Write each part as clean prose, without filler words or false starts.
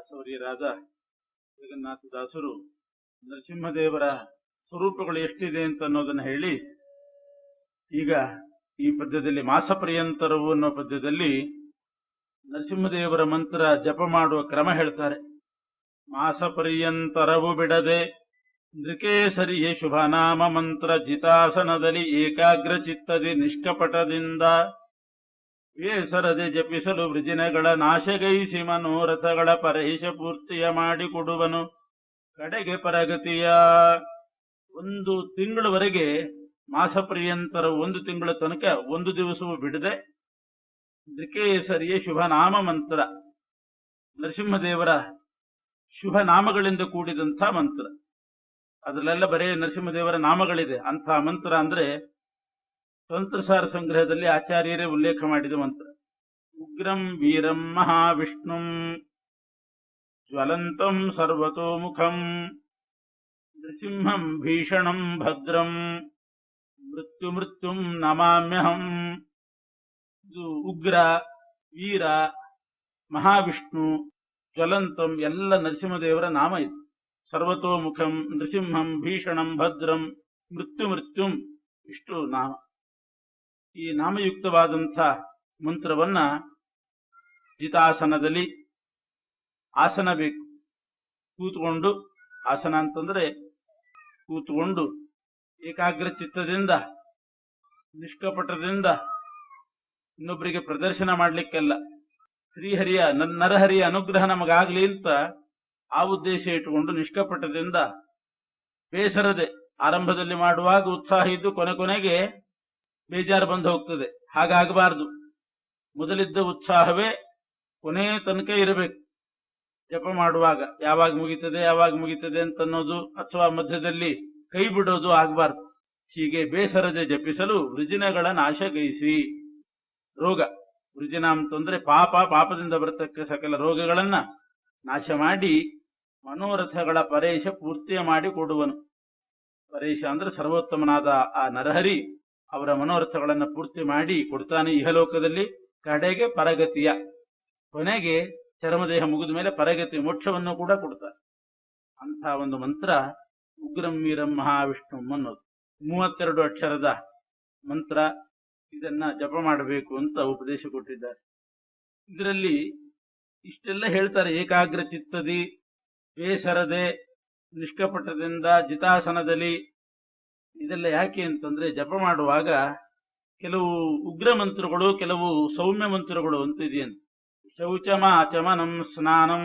ದಾಸವರಿಯರಾದ ಜಗನ್ನಾಥದಾಸರು ನರಸಿಂಹದೇವರ ಸ್ವರೂಪಗಳು ಎಷ್ಟಿದೆ ಅಂತ ಅನ್ನೋದನ್ನ ಹೇಳಿ, ಈಗ ಈ ಪದ್ಯದಲ್ಲಿ ಮಾಸಪರ್ಯಂತರವು ಅನ್ನೋ ಪದ್ಯದಲ್ಲಿ ನರಸಿಂಹದೇವರ ಮಂತ್ರ ಜಪ ಮಾಡುವ ಕ್ರಮ ಹೇಳ್ತಾರೆ. ಮಾಸಪರ್ಯಂತರವು ಬಿಡದೆ ನೃಕೇಸರಿಯೇ ಶುಭನಾಮ ಮಂತ್ರ ಜಿತಾಸನದಲ್ಲಿ ಏಕಾಗ್ರ ಚಿತ್ತದಿ ನಿಷ್ಕಪಟದಿಂದ ಬೇಸರದೆ ಜಪಿಸಲು ವೃಜಿನಗಳ ನಾಶಗೈಸಿ ಮನೋರಥಗಳ ಪರಹಿಷ ಪೂರ್ತಿಯ ಮಾಡಿಕೊಡುವನು ಕಡೆಗೆ ಪರಗತಿಯ. ಒಂದು ತಿಂಗಳವರೆಗೆ ಮಾಸಪರ್ಯಂತರ, ಒಂದು ತಿಂಗಳ ತನಕ ಒಂದು ದಿವಸವೂ ಬಿಡದೆ ನೃಕೇಸರಿಯ ಶುಭನಾಮ ಮಂತ್ರ, ನರಸಿಂಹದೇವರ ಶುಭ ನಾಮಗಳಿಂದ ಕೂಡಿದಂಥ ಮಂತ್ರ. ಅದರಲ್ಲೆಲ್ಲ ಬರೇ ನರಸಿಂಹದೇವರ ನಾಮಗಳಿದೆ. ಅಂಥ ಮಂತ್ರ ಅಂದ್ರೆ ತಂತ್ರಸಾರ ಸಂಗ್ರಹದಲ್ಲಿ ಆಚಾರ್ಯರೇ ಉಲ್ಲೇಖ ಮಾಡಿದ ಮಂತ್ರ. ಉಗ್ರಂ ವೀರಂ ಮಹಾವಿಷ್ಣುಂ ಜ್ವಲಂತಂ ಸರ್ವತೋಮುಖಂ ನೃಸಿಂಹಂ ಭೀಷಣಂ ಭದ್ರಂ ಮೃತ್ಯುಂ ನಮಾಮ್ಯಹಂ. ಇದು ಉಗ್ರ, ವೀರ, ಮಹಾವಿಷ್ಣು, ಜ್ವಲಂತಂ ಎಲ್ಲ ನರಸಿಂಹದೇವರ ನಾಮ ಇದು. ಸರ್ವತೋಮುಖಂ, ನೃಸಿಂಹಂ, ಭೀಷಣಂ, ಭದ್ರಂ, ಮೃತ್ಯುಂ ಇಷ್ಟು ನಾಮ. ಈ ನಾಮಯುಕ್ತವಾದಂಥ ಮಂತ್ರವನ್ನ ಜಿತಾಸನದಲ್ಲಿ, ಆಸನ ಬೇಕು, ಕೂತ್ಕೊಂಡು, ಆಸನ ಅಂತಂದ್ರೆ ಕೂತ್ಕೊಂಡು ಏಕಾಗ್ರ ಚಿತ್ತದಿಂದ ನಿಷ್ಕಪಟದಿಂದ ಇನ್ನೊಬ್ಬರಿಗೆ ಪ್ರದರ್ಶನ ಮಾಡ್ಲಿಕ್ಕೆಲ್ಲ ಶ್ರೀಹರಿಯ ನರಹರಿಯ ಅನುಗ್ರಹ ನಮಗಾಗ್ಲಿ ಅಂತ ಆ ಉದ್ದೇಶ ಇಟ್ಟುಕೊಂಡು ನಿಷ್ಕಪಟದಿಂದ ಬೇಸರದೆ, ಆರಂಭದಲ್ಲಿ ಮಾಡುವಾಗ ಉತ್ಸಾಹ ಇದ್ದು ಕೊನೆಗೆ ಬೇಜಾರು ಬಂದು ಹೋಗ್ತದೆ. ಹಾಗಾಗಬಾರದು. ಮೊದಲಿದ್ದ ಉತ್ಸಾಹವೇ ಕೊನೆ ತನಕ ಇರಬೇಕು. ಜಪ ಮಾಡುವಾಗ ಯಾವಾಗ ಮುಗಿತದೆ ಅಂತನ್ನೋದು ಅಥವಾ ಮಧ್ಯದಲ್ಲಿ ಕೈ ಬಿಡೋದು ಆಗಬಾರ್ದು. ಹೀಗೆ ಬೇಸರದೆ ಜಪಿಸಲು ವೃಜಿನಗಳ ನಾಶಗೈಸಿ. ರೋಗ, ವೃಜಿನ ಅಂತಂದ್ರೆ ಪಾಪದಿಂದ ಬರತಕ್ಕ ಸಕಲ ರೋಗಗಳನ್ನ ನಾಶ ಮಾಡಿ ಮನೋರಥಗಳ ಪರೇಶ ಪೂರ್ತಿಯ ಮಾಡಿ ಕೊಡುವನು. ಪರೇಶ ಅಂದ್ರೆ ಸರ್ವೋತ್ತಮನಾದ ಆ ನರಹರಿ ಅವರ ಮನೋರಥಗಳನ್ನು ಪೂರ್ತಿ ಮಾಡಿ ಕೊಡ್ತಾನೆ ಇಹಲೋಕದಲ್ಲಿ. ಕಡೆಗೆ ಪರಗತಿಯ, ಕೊನೆಗೆ ಚರ್ಮದೇಹ ಮುಗಿದ ಮೇಲೆ ಪರಗತಿ ಮೋಕ್ಷವನ್ನು ಕೂಡ ಕೊಡ್ತಾರೆ. ಅಂಥ ಒಂದು ಮಂತ್ರ ಉಗ್ರಂ ವೀರಂ ಮಹಾವಿಷ್ಣು ಅನ್ನೋದು 32 ಅಕ್ಷರದ ಮಂತ್ರ. ಇದನ್ನ ಜಪ ಮಾಡಬೇಕು ಅಂತ ಉಪದೇಶ ಕೊಟ್ಟಿದ್ದಾರೆ. ಇದರಲ್ಲಿ ಇಷ್ಟೆಲ್ಲ ಹೇಳ್ತಾರೆ. ಏಕಾಗ್ರ ಚಿತ್ತದಿ, ಬೇಸರದೆ, ನಿಷ್ಕಪಟದಿಂದ, ಜಿತಾಸನದಲ್ಲಿ. ಇದೆಲ್ಲ ಯಾಕೆ ಅಂತಂದ್ರೆ ಜಪ ಮಾಡುವಾಗ ಕೆಲವು ಉಗ್ರ ಮಂತ್ರಗಳು, ಕೆಲವು ಸೌಮ್ಯ ಮಂತ್ರಗಳು ಅಂತ ಇದೆಯಂತೆ. ಶೌಚಮಾಚಮನಂ ಸ್ನಾನಂ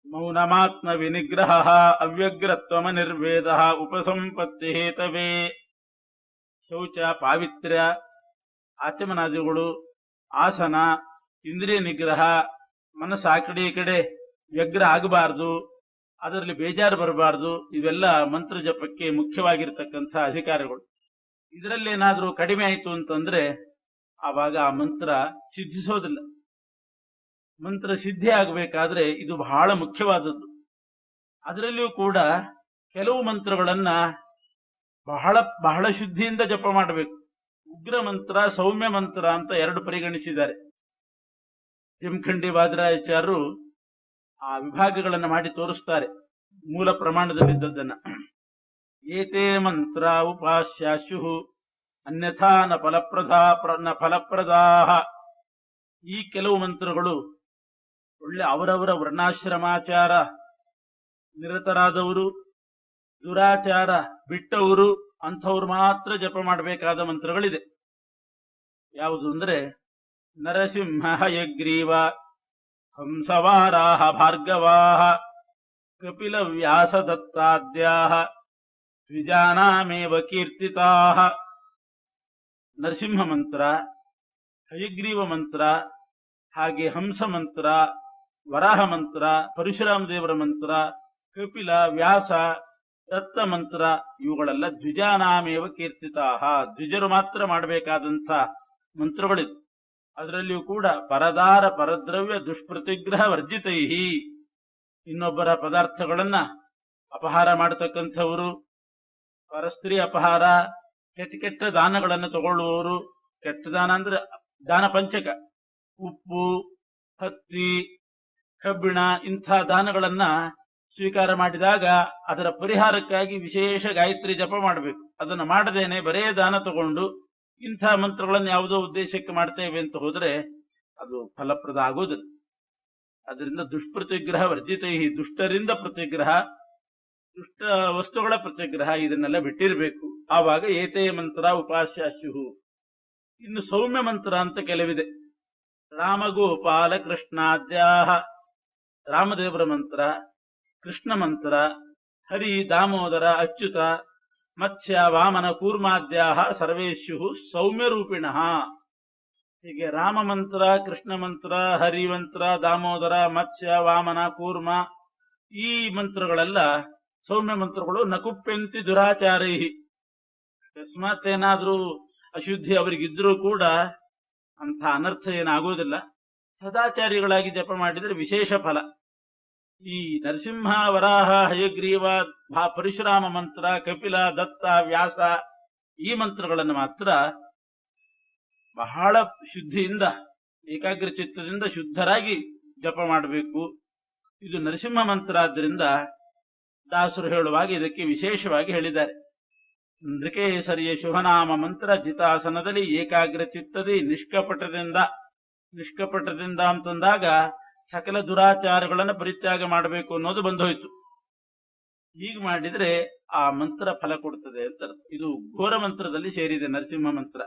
ಮೌನಮಾತ್ಮ ವಿನಿಗ್ರಹ ಅವ್ಯಗ್ರತ್ವಮ ನಿರ್ವೇದ ಉಪಸಂಪತ್ತಿ ಹೇತವೇ. ಶೌಚ ಪಾವಿತ್ರ್ಯ, ಆಚಮನಾದಿಗಳು, ಆಸನ, ಇಂದ್ರಿಯ ನಿಗ್ರಹ, ಮನಸ್ಸು ಆ ಕಡೆ ಈ ಕಡೆ ವ್ಯಗ್ರ ಆಗಬಾರದು, ಅದರಲ್ಲಿ ಬೇಜಾರು ಬರಬಾರದು. ಇವೆಲ್ಲ ಮಂತ್ರ ಜಪಕ್ಕೆ ಮುಖ್ಯವಾಗಿರ್ತಕ್ಕಂಥ ಅಧಿಕಾರಗಳು. ಇದರಲ್ಲೇನಾದ್ರೂ ಕಡಿಮೆ ಆಯಿತು ಅಂತಂದ್ರೆ ಆವಾಗ ಆ ಮಂತ್ರ ಸಿದ್ಧಿಸೋದಿಲ್ಲ. ಮಂತ್ರ ಸಿದ್ಧಿ ಆಗಬೇಕಾದ್ರೆ ಇದು ಬಹಳ ಮುಖ್ಯವಾದದ್ದು. ಅದರಲ್ಲಿಯೂ ಕೂಡ ಕೆಲವು ಮಂತ್ರಗಳನ್ನ ಬಹಳ ಶುದ್ಧಿಯಿಂದ ಜಪ ಮಾಡಬೇಕು. ಉಗ್ರ ಮಂತ್ರ, ಸೌಮ್ಯ ಮಂತ್ರ ಅಂತ ಎರಡು ಪರಿಗಣಿಸಿದ್ದಾರೆ. ಜಮಖಂಡಿ ವಾದರಾಚಾರ್ಯರು ಆ ವಿಭಾಗಗಳನ್ನು ಮಾಡಿ ತೋರಿಸ್ತಾರೆ ಮೂಲ ಪ್ರಮಾಣದಲ್ಲಿದ್ದದ್ದನ್ನ. ಏತೇ ಮಂತ್ರ ಉಪಾಸ್ಯಾಶು ಅನ್ಯಥಾ ನ ಫಲಪ್ರದಾಹ. ಈ ಕೆಲವು ಮಂತ್ರಗಳು ಒಳ್ಳೆ ಅವರವರ ವರ್ಣಾಶ್ರಮಾಚಾರ ನಿರತರಾದವರು, ದುರಾಚಾರ ಬಿಟ್ಟವರು, ಅಂಥವ್ರು ಮಾತ್ರ ಜಪ ಮಾಡಬೇಕಾದ ಮಂತ್ರಗಳಿದೆ. ಯಾವುದು ಅಂದ್ರೆ ನರಸಿಂಹ ಹಯಗ್ರೀವ ಹಂಸವಾರಾಹ ಭಾರ್ಗವಾಹ ಕಪಿಲ ವ್ಯಾಸ ದತ್ತಾದ್ಯಾಹ ದ್ವಿಜಾನಾಮೇವ ಕೀರ್ತಿತಾಹ. ನರಸಿಂಹ ಮಂತ್ರ, ಹಯಗ್ರೀವ ಮಂತ್ರ, ಹಾಗೆ ಹಂಸ ಮಂತ್ರ, ವರಾಹ ಮಂತ್ರ, ಪರಶುರಾಮ ದೇವರ ಮಂತ್ರ, ಕಪಿಲ, ವ್ಯಾಸ, ದತ್ತ ಮಂತ್ರ, ಇವುಗಳೆಲ್ಲ ದ್ವಿಜಾನಾಮೇವ ಕೀರ್ತಿತಾಹ, ದ್ವಿಜರು ಮಾತ್ರ ಮಾಡಬೇಕಾದಂಥ ಮಂತ್ರಗಳಿವೆ. ಅದರಲ್ಲಿಯೂ ಕೂಡ ಪರದಾರ ಪರದ್ರವ್ಯ ದುಷ್ಪ್ರತಿಗ್ರಹ ವರ್ಜಿತೈಹಿ, ಇನ್ನೊಬ್ಬರ ಪದಾರ್ಥಗಳನ್ನ ಅಪಹಾರ ಮಾಡತಕ್ಕಂಥವರು, ಪರಸ್ತ್ರೀ ಅಪಹಾರ, ಕೆಟ್ಟ ದಾನಗಳನ್ನು ತಗೊಳ್ಳುವವರು. ಕೆಟ್ಟ ದಾನ ಅಂದ್ರೆ ದಾನ ಪಂಚಕ, ಉಪ್ಪು, ಹತ್ತಿ, ಕಬ್ಬಿಣ ಇಂಥ ದಾನಗಳನ್ನ ಸ್ವೀಕಾರ ಮಾಡಿದಾಗ ಅದರ ಪರಿಹಾರಕ್ಕಾಗಿ ವಿಶೇಷ ಗಾಯತ್ರಿ ಜಪ ಮಾಡಬೇಕು. ಅದನ್ನು ಮಾಡದೇನೆ ಬರೇ ದಾನ ತಗೊಂಡು ಇಂಥ ಮಂತ್ರಗಳನ್ನು ಯಾವುದೋ ಉದ್ದೇಶಕ್ಕೆ ಮಾಡ್ತೇವೆ ಅಂತ ಹೋದ್ರೆ ಅದು ಫಲಪ್ರದ ಆಗೋದಿಲ್ಲ. ಅದರಿಂದ ದುಷ್ಪ್ರತಿಗ್ರಹ ವರ್ಜಿತೈ, ದುಷ್ಟರಿಂದ ಪ್ರತಿಗ್ರಹ, ದುಷ್ಟ ವಸ್ತುಗಳ ಪ್ರತಿಗ್ರಹ ಇದನ್ನೆಲ್ಲ ಬಿಟ್ಟಿರಬೇಕು. ಆವಾಗ ಏತೇ ಮಂತ್ರ ಉಪಾಸ್ಯಾಸ್ಯು. ಇನ್ನು ಸೌಮ್ಯ ಮಂತ್ರ ಅಂತ ಕೆಲವಿದೆ. ರಾಮಗೋಪಾಲ ಕೃಷ್ಣಾದ್ಯಾಹ, ರಾಮದೇವರ ಮಂತ್ರ, ಕೃಷ್ಣ ಮಂತ್ರ, ಹರಿ ದಾಮೋದರ ಅಚ್ಯುತ ಮತ್ಸ್ಯ ವಾಮನ ಕೂರ್ಮಾದ್ಯಾಹ ಸರ್ವೇಶ್ಯು ಸೌಮ್ಯ ರೂಪಿಣಃ. ಹೀಗೆ ರಾಮ ಮಂತ್ರ, ಕೃಷ್ಣ ಮಂತ್ರ, ಹರಿ ಮಂತ್ರ, ದಾಮೋದರ, ಮತ್ಸ್ಯ, ವಾಮನ, ಕೂರ್ಮ ಈ ಮಂತ್ರಗಳೆಲ್ಲ ಸೌಮ್ಯ ಮಂತ್ರಗಳು. ನಕುಪ್ಯಂತಿ ದುರಾಚಾರೈ, ಅಕಸ್ಮಾತ್ ಏನಾದ್ರೂ ಅಶುದ್ಧಿ ಅವರಿಗಿದ್ರೂ ಕೂಡ ಅಂಥ ಅನರ್ಥ ಏನಾಗುವುದಿಲ್ಲ. ಸದಾಚಾರಿಗಳಾಗಿ ಜಪ ಮಾಡಿದರೆ ವಿಶೇಷ ಫಲ. ಈ ನರಸಿಂಹ, ವರಾಹ, ಹಯಗ್ರೀವ, ಪರಶುರಾಮ ಮಂತ್ರ, ಕಪಿಲ, ದತ್ತ, ವ್ಯಾಸ ಈ ಮಂತ್ರಗಳನ್ನು ಮಾತ್ರ ಬಹಳ ಶುದ್ಧಿಯಿಂದ ಏಕಾಗ್ರ ಚಿತ್ತದಿಂದ ಶುದ್ಧರಾಗಿ ಜಪ ಮಾಡಬೇಕು. ಇದು ನರಸಿಂಹ ಮಂತ್ರ ಆದ್ದರಿಂದ ದಾಸರು ಹೇಳುವಾಗ ಇದಕ್ಕೆ ವಿಶೇಷವಾಗಿ ಹೇಳಿದ್ದಾರೆ. ನೃಕೇಸರಿಯ ಶುಭನಾಮ ಮಂತ್ರ ಜಿತಾಸನದಲ್ಲಿ ಏಕಾಗ್ರ ಚಿತ್ತದಿ ನಿಷ್ಕಪಟದಿಂದ ಅಂತಂದಾಗ ಸಕಲ ದುರಾಚಾರಗಳನ್ನು ಪರಿತ್ಯಾಗ ಮಾಡಬೇಕು ಅನ್ನೋದು ಬಂದೋಯ್ತು. ಹೀಗೆ ಮಾಡಿದ್ರೆ ಆ ಮಂತ್ರ ಫಲ ಕೊಡ್ತದೆ ಅಂತ. ಇದು ಘೋರ ಮಂತ್ರದಲ್ಲಿ ಸೇರಿದೆ ನರಸಿಂಹ ಮಂತ್ರ.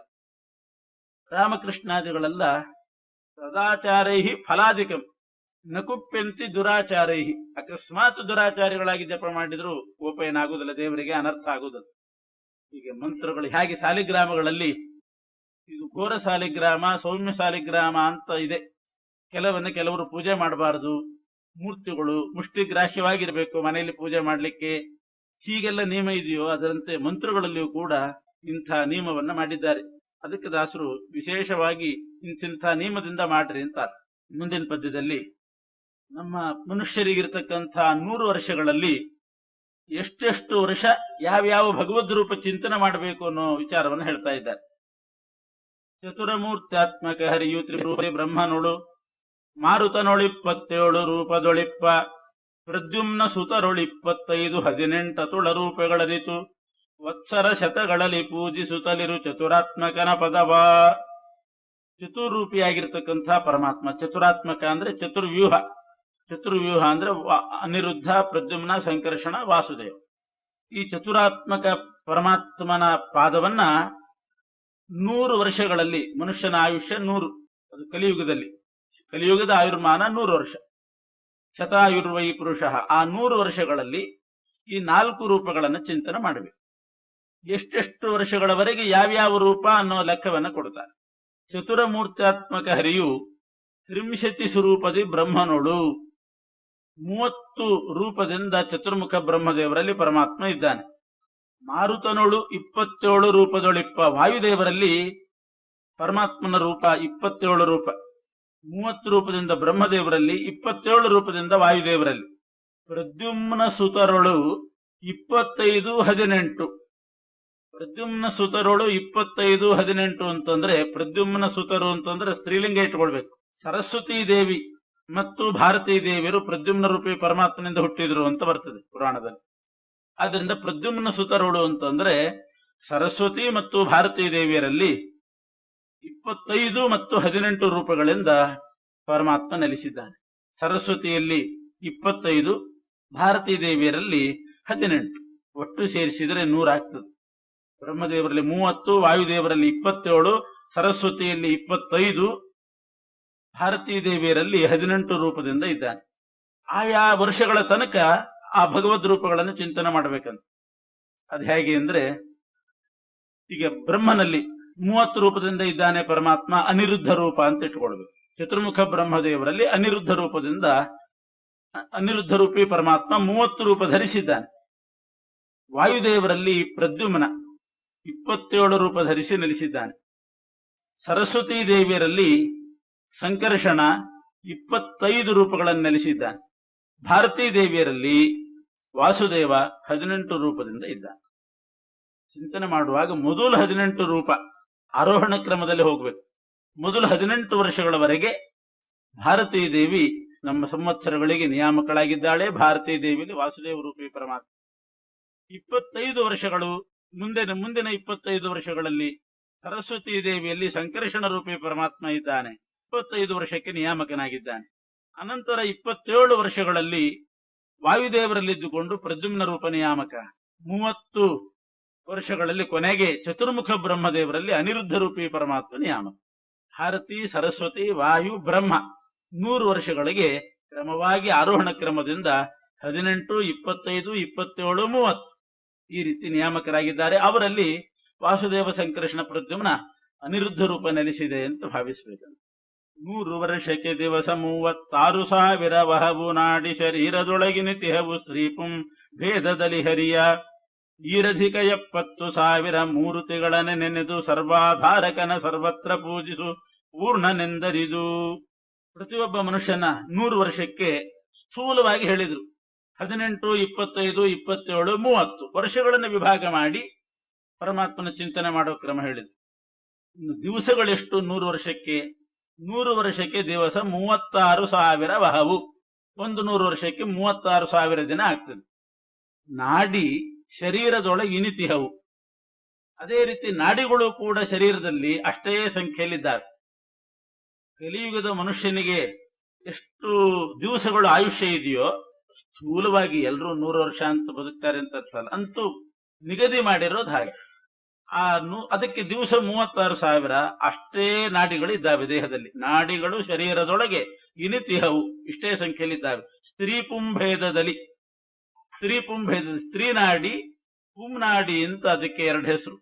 ರಾಮಕೃಷ್ಣಾದಿಗಳೆಲ್ಲ ಸದಾಚಾರೈ ಫಲಾಧಿಕಂ ನಕುಪ್ಯಂತಿ ದುರಾಚಾರೈ. ಅಕಸ್ಮಾತ್ ದುರಾಚಾರಿಗಳಾಗಿ ಜಪ ಮಾಡಿದ್ರು ಕೋಪ ಏನಾಗುವುದಿಲ್ಲ, ದೇವರಿಗೆ ಅನರ್ಥ ಆಗುವುದಿಲ್ಲ. ಹೀಗೆ ಮಂತ್ರಗಳು ಹೇಗೆ ಸಾಲಿಗ್ರಾಮಗಳಲ್ಲಿ ಇದು ಘೋರ ಸಾಲಿಗ್ರಾಮ, ಸೌಮ್ಯ ಸಾಲಿಗ್ರಾಮ ಅಂತ ಇದೆ. ಕೆಲವರು ಪೂಜೆ ಮಾಡಬಾರದು, ಮೂರ್ತಿಗಳು ಮುಷ್ಟಿಗ್ರಾಹ್ಯವಾಗಿರ್ಬೇಕು ಮನೆಯಲ್ಲಿ ಪೂಜೆ ಮಾಡಲಿಕ್ಕೆ, ಹೀಗೆಲ್ಲ ನಿಯಮ ಇದೆಯೋ ಅದರಂತೆ ಮಂತ್ರಗಳಲ್ಲಿಯೂ ಕೂಡ ಇಂಥ ನಿಯಮವನ್ನ ಮಾಡಿದ್ದಾರೆ. ಅದಕ್ಕೆ ದಾಸರು ವಿಶೇಷವಾಗಿ ಇಂಥ ನಿಯಮದಿಂದ ಮಾಡ್ರಿ ಅಂತ. ಮುಂದಿನ ಪದ್ಯದಲ್ಲಿ ನಮ್ಮ ಮನುಷ್ಯರಿಗಿರ್ತಕ್ಕಂಥ 100 ವರ್ಷಗಳಲ್ಲಿ ಎಷ್ಟೆಷ್ಟು ವರ್ಷ ಯಾವ್ಯಾವ ಭಗವದ್ ರೂಪ ಚಿಂತನೆ ಮಾಡಬೇಕು ಅನ್ನೋ ವಿಚಾರವನ್ನು ಹೇಳ್ತಾ ಇದ್ದಾರೆ. ಚತುರಮೂರ್ತ್ಯಾತ್ಮಕ ಹರಿಯು ತ್ರಿಪುರಿ ಬ್ರಹ್ಮನೊಳು ಮಾರುತನೊಳಿಪ್ಪತ್ತೇಳು ರೂಪದೊಳಿಪ್ಪ ಪ್ರದ್ಯುಮ್ನ ಸುತರೊಳಿಪ್ಪತ್ತೈದು 18 ತುಳ ರೂಪಗಳರಿತು ವತ್ಸರ ಶತಗಳಲ್ಲಿ ಪೂಜಿಸುತ್ತಲಿರು ಚತುರಾತ್ಮಕನ ಪದವ. ಚತುರ್ರೂಪಿಯಾಗಿರ್ತಕ್ಕಂಥ ಪರಮಾತ್ಮ. ಚತುರಾತ್ಮಕ ಅಂದ್ರೆ ಚತುರ್ವ್ಯೂಹ ಅಂದ್ರೆ ಅನಿರುದ್ಧ, ಪ್ರದ್ಯುಮ್ನ, ಸಂಕರ್ಷಣ, ವಾಸುದೇವ. ಈ ಚತುರಾತ್ಮಕ ಪರಮಾತ್ಮನ ಪಾದವನ್ನ 100 ವರ್ಷಗಳಲ್ಲಿ, ಮನುಷ್ಯನ ಆಯುಷ್ಯ 100, ಅದು ಕಲಿಯುಗದ ಆಯುರ್ಮಾನ 100 ವರ್ಷ. ಶತಾಯುರ್ವೈ ಪುರುಷ. ಆ 100 ವರ್ಷಗಳಲ್ಲಿ ಈ 4 ರೂಪಗಳನ್ನು ಚಿಂತನೆ ಮಾಡಬೇಕು. ಎಷ್ಟೆಷ್ಟು ವರ್ಷಗಳವರೆಗೆ ಯಾವ್ಯಾವ ರೂಪ ಅನ್ನೋ ಲೆಕ್ಕವನ್ನು ಕೊಡ್ತಾರೆ. ಚತುರಮೂರ್ತ್ಯಾತ್ಮಕ ಹರಿಯು 30 ಸ್ವರೂಪದಿ ಬ್ರಹ್ಮನೋಳು, 30 ರೂಪದಿಂದ ಚತುರ್ಮುಖ ಬ್ರಹ್ಮದೇವರಲ್ಲಿ ಪರಮಾತ್ಮ ಇದ್ದಾನೆ. ಮಾರುತನೋಳು 27 ರೂಪದೊಳಿಪ್ಪ. ವಾಯುದೇವರಲ್ಲಿ ಪರಮಾತ್ಮನ ರೂಪ 27 ರೂಪ. 30 ರೂಪದಿಂದ ಬ್ರಹ್ಮದೇವರಲ್ಲಿ, 27 ರೂಪದಿಂದ ವಾಯುದೇವರಲ್ಲಿ. ಪ್ರದ್ಯುಮ್ನ ಸುತರೊಳು 25, 18. ಪ್ರದ್ಯುಮ್ನ ಸುತರೊಳು 25, 18 ಅಂತಂದ್ರೆ ಪ್ರದ್ಯುಮ್ನ ಸುತರು ಅಂತಂದ್ರೆ ಸ್ತ್ರೀಲಿಂಗ ಇಟ್ಕೊಳ್ಬೇಕು. ಸರಸ್ವತೀ ದೇವಿ ಮತ್ತು ಭಾರತೀ ದೇವಿಯರು ಪ್ರದ್ಯುಮ್ನ ರೂಪಿ ಪರಮಾತ್ಮನಿಂದ ಹುಟ್ಟಿದ್ರು ಅಂತ ಬರ್ತದೆ ಪುರಾಣದಲ್ಲಿ. ಆದ್ರಿಂದ ಪ್ರದ್ಯುಮ್ನ ಸುತರೊಳು ಅಂತಂದ್ರೆ ಸರಸ್ವತಿ ಮತ್ತು ಭಾರತೀ ದೇವಿಯರಲ್ಲಿ 25 ಮತ್ತು 18 ರೂಪಗಳಿಂದ ಪರಮಾತ್ಮ ನೆಲೆಸಿದ್ದಾನೆ. ಸರಸ್ವತಿಯಲ್ಲಿ 25, ಭಾರತೀ ದೇವಿಯರಲ್ಲಿ 18, ಒಟ್ಟು ಸೇರಿಸಿದರೆ 100 ಆಗ್ತದೆ. ಬ್ರಹ್ಮದೇವರಲ್ಲಿ 30, ವಾಯುದೇವರಲ್ಲಿ 27, ಸರಸ್ವತಿಯಲ್ಲಿ 25, ಭಾರತೀ ದೇವಿಯರಲ್ಲಿ 18 ರೂಪದಿಂದ ಇದ್ದಾನೆ. ಆಯಾ ವರ್ಷಗಳ ತನಕ ಆ ಭಗವದ್ ರೂಪಗಳನ್ನು ಚಿಂತನೆ ಮಾಡಬೇಕಂತ. ಅದು ಹೇಗೆ ಅಂದ್ರೆ, ಈಗ ಬ್ರಹ್ಮನಲ್ಲಿ 30 ರೂಪದಿಂದ ಇದ್ದಾನೆ ಪರಮಾತ್ಮ, ಅನಿರುದ್ಧ ರೂಪ ಅಂತ ಇಟ್ಕೊಳ್ಬೇಕು. ಚತುರ್ಮುಖ ಬ್ರಹ್ಮದೇವರಲ್ಲಿ ಅನಿರುದ್ಧ ರೂಪಿ ಪರಮಾತ್ಮ 30 ರೂಪ ಧರಿಸಿದ್ದಾನೆ. ವಾಯುದೇವರಲ್ಲಿ ಪ್ರದ್ಯುಮ್ನ 27 ರೂಪ ಧರಿಸಿ ನೆಲೆಸಿದ್ದಾನೆ. ಸರಸ್ವತೀ ದೇವಿಯರಲ್ಲಿ ಸಂಕರ್ಷಣ 25 ರೂಪಗಳನ್ನು ನೆಲೆಸಿದ್ದಾನೆ. ಭಾರತೀ ದೇವಿಯರಲ್ಲಿ ವಾಸುದೇವ 18 ರೂಪದಿಂದ ಇದ್ದಾನೆ. ಚಿಂತನೆ ಮಾಡುವಾಗ ಮೊದಲು 18 ರೂಪ ಆರೋಹಣ ಕ್ರಮದಲ್ಲಿ ಹೋಗಬೇಕು. ಮೊದಲು 18 ವರ್ಷಗಳವರೆಗೆ ಭಾರತೀ ದೇವಿ ನಮ್ಮ ಸಂವತ್ಸರಗಳಿಗೆ ನಿಯಾಮಕಳಾಗಿದ್ದಾಳೆ ಭಾರತೀ ದೇವಿಯಲ್ಲಿ ವಾಸುದೇವ ರೂಪಿ ಪರಮಾತ್ಮ. 25 ವರ್ಷಗಳು ಮುಂದಿನ 25 ವರ್ಷಗಳಲ್ಲಿ ಸರಸ್ವತೀ ದೇವಿಯಲ್ಲಿ ಸಂಕರ್ಷಣ ರೂಪಿ ಪರಮಾತ್ಮ ಇದ್ದಾನೆ, 25 ವರ್ಷಕ್ಕೆ ನಿಯಾಮಕನಾಗಿದ್ದಾನೆ. ಅನಂತರ 27 ವರ್ಷಗಳಲ್ಲಿ ವಾಯುದೇವರಲ್ಲಿದ್ದುಕೊಂಡು ಪ್ರದ್ಯುಮ್ನ ರೂಪ ನಿಯಾಮಕ, 30 ವರ್ಷಗಳಲ್ಲಿ ಕೊನೆಗೆ ಚತುರ್ಮುಖ ಬ್ರಹ್ಮದೇವರಲ್ಲಿ ಅನಿರುದ್ಧ ರೂಪಿ ಪರಮಾತ್ಮ ನಿಯಾಮಕ. ಭಾರತಿ, ಸರಸ್ವತಿ, ವಾಯು, ಬ್ರಹ್ಮ 100 ವರ್ಷಗಳಿಗೆ ಕ್ರಮವಾಗಿ ಆರೋಹಣ ಕ್ರಮದಿಂದ 18, 25, 27, 30 ಈ ರೀತಿ ನಿಯಾಮಕರಾಗಿದ್ದಾರೆ. ಅವರಲ್ಲಿ ವಾಸುದೇವ ಸಂಕರ್ಷಣ ಪ್ರದ್ಯುಮ್ನ ಅನಿರುದ್ಧ ರೂಪ ನೆಲೆಸಿದೆ ಅಂತ ಭಾವಿಸಬೇಕು. 100 ವರ್ಷಕ್ಕೆ ದಿವಸ 36,000 ವಹವು ನಾಡಿ ಶರೀರದೊಳಗಿನ ತಿಹವು ಸ್ತ್ರೀಪುಂ ಭೇದದಲ್ಲಿ ಹರಿಯ ಈರಧಿಕ 70,000 ಮೂರ್ತಿಗಳನ್ನೇ ನೆನೆದು ಸರ್ವಾಧಾರಕನ ಸರ್ವತ್ರ ಪೂಜಿಸು ಪೂರ್ಣನೆಂದರಿದು. ಪ್ರತಿಯೊಬ್ಬ ಮನುಷ್ಯನ 100 ವರ್ಷಕ್ಕೆ ಸ್ಥೂಲವಾಗಿ ಹೇಳಿದ್ರು 18, 25, 27, 30 ವರ್ಷಗಳನ್ನು ವಿಭಾಗ ಮಾಡಿ ಪರಮಾತ್ಮನ ಚಿಂತನೆ ಮಾಡೋ ಕ್ರಮ ಹೇಳಿದ್ರು. ಇನ್ನು ದಿವಸಗಳೆಷ್ಟು 100 ವರ್ಷಕ್ಕೆ? 100 ವರ್ಷಕ್ಕೆ ದಿವಸ 36,000 ವಹವು. 100 ವರ್ಷಕ್ಕೆ 36,000 ದಿನ ಆಗ್ತದೆ. ನಾಡಿ ಶರೀರದೊಳಗೆ ಇನಿತಿಹವು. ಅದೇ ರೀತಿ ನಾಡಿಗಳು ಕೂಡ ಶರೀರದಲ್ಲಿ ಅಷ್ಟೇ ಸಂಖ್ಯೆಯಲ್ಲಿದ್ದಾರೆ. ಕಲಿಯುಗದ ಮನುಷ್ಯನಿಗೆ ಎಷ್ಟು ದಿವಸಗಳು ಆಯುಷ್ಯ ಇದೆಯೋ ಸ್ಥೂಲವಾಗಿ ಎಲ್ಲರೂ 100 ವರ್ಷ ಅಂತ ಬದುಕ್ತಾರೆ ಅಂತ ಅರ್ಥಲ್ಲ, ಅಂತೂ ನಿಗದಿ ಮಾಡಿರೋದು ಹಾಗೆ. ಅದಕ್ಕೆ ದಿವಸ 36,000 ಅಷ್ಟೇ ನಾಡಿಗಳು ಇದ್ದಾವೆ ದೇಹದಲ್ಲಿ. ನಾಡಿಗಳು ಶರೀರದೊಳಗೆ ಇನಿತಿಹವು ಇಷ್ಟೇ ಸಂಖ್ಯೆಯಲ್ಲಿದ್ದಾವೆ. ಸ್ತ್ರೀ ಪುಂಭೇದದಲ್ಲಿ ಸ್ತ್ರೀ ನಾಡಿ, ಪುಂನಾಡಿ ಅಂತ ಅದಕ್ಕೆ 2 ಹೆಸರು.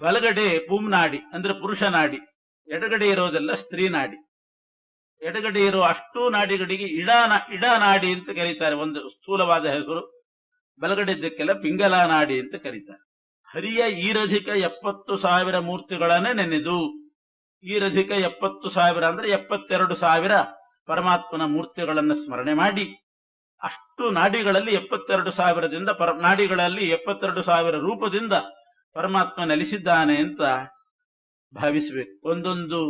ಬಲಗಡೆ ಪುಂನಾಡಿ ಅಂದ್ರೆ ಪುರುಷ ನಾಡಿ, ಎಡಗಡೆ ಇರೋದೆಲ್ಲ ಸ್ತ್ರೀ ನಾಡಿ. ಎಡಗಡೆ ಇರೋ ಅಷ್ಟೂ ನಾಡಿಗಳಿಗೆ ಇಡಾ ನಾಡಿ ಅಂತ ಕರೀತಾರೆ, ಒಂದು ಸ್ಥೂಲವಾದ ಹೆಸರು. ಬಲಗಡೆ ಇದ್ದಕ್ಕೆಲ್ಲ ಪಿಂಗಲಾ ನಾಡಿ ಅಂತ ಕರೀತಾರೆ. ಹರಿಯ ಈರಧಿಕ 70,000 ಮೂರ್ತಿಗಳನ್ನೇ ನೆನೆದು. ಈರಧಿಕ 70,000 ಅಂದ್ರೆ 72,000 ಪರಮಾತ್ಮನ ಮೂರ್ತಿಗಳನ್ನ ಸ್ಮರಣೆ ಮಾಡಿ, ಅಷ್ಟು ನಾಡಿಗಳಲ್ಲಿ 72,000ದಿಂದ ನಾಡಿಗಳಲ್ಲಿ 72,000 ರೂಪದಿಂದ ಪರಮಾತ್ಮ ನೆಲೆಸಿದ್ದಾನೆ ಅಂತ ಭಾವಿಸಬೇಕು. ಒಂದೊಂದು